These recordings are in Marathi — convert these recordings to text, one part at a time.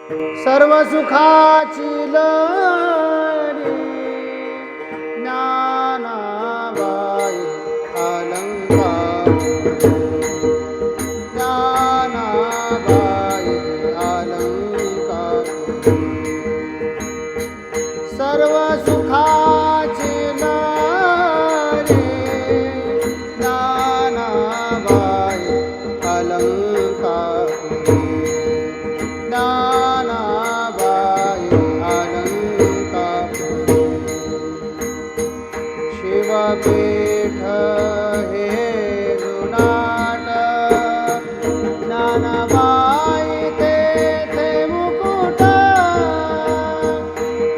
सर्व सुखाची लहरी ज्ञानाबाई अलंकार ज्ञानाबाई अलंकार सर्व सुखाची लहरी ज्ञानाबाई अलंकार ज्ञानाबाई अलंकार शिवपीठ हे जुनाट ज्ञानाबाई तेथे मुकुट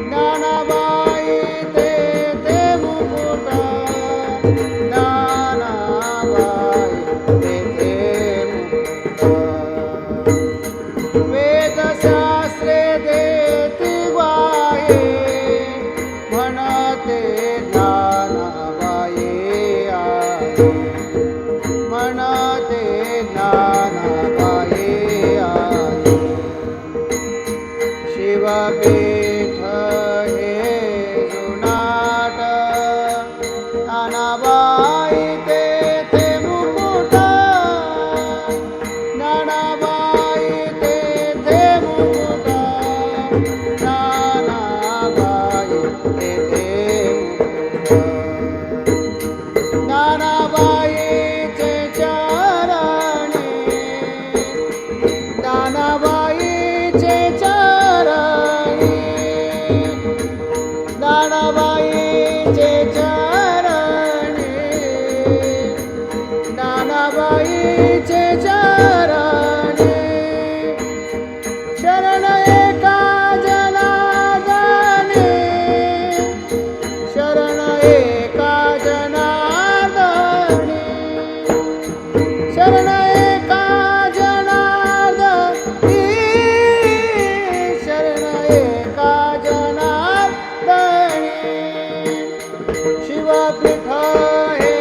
ज्ञानाबाई तेथे मुकुट ज्ञानाबाई तेथे मुकुट वेदशास्त्रे देती ग्वाही म्हणते ज्ञानाबाई आहे म्हणते ज्ञानाबाई आहे शिवपीठ हे जुनाट ज्ञानाबाई तेथे मुकुट ज्ञानाबाई तेथे मुकुट ज्ञानाबाई तेथे मुकुट ज्ञानाबाईचे चरणी ज्ञानाबाईचे चरणी ज्ञानाबाईचे चरणी ज्ञानाबाईचे चरणी शरण एका जनार्दनी शरण एका जनार्दनी शरण एका जनार्दनी शरण एका जनार्दनी शिवपीठ हे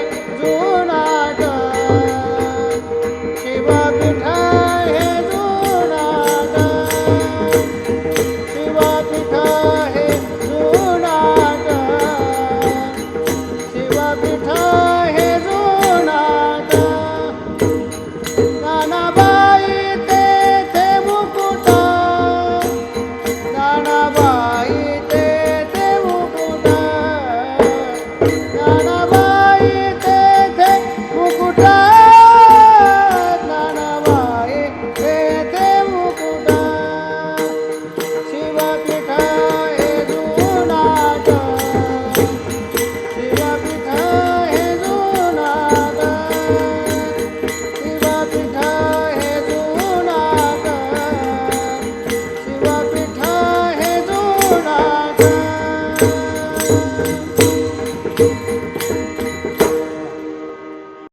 जुनाट शिवपीठ हे जुनाट शिवपीठ हे जुनाट शिवपीठ हे जुनाट ज्ञानाबाई तेथे मुकुट ज्ञानाबाई तेथे मुकुट ज्ञानाबाई तेथे मुकुट ज्ञानाबाई तेथे मुकुट शिवपीठ हे जुनाट शिवपीठ हे जुनाट शिवपीठ हे जुनाट शिवपीठ हे जुनाट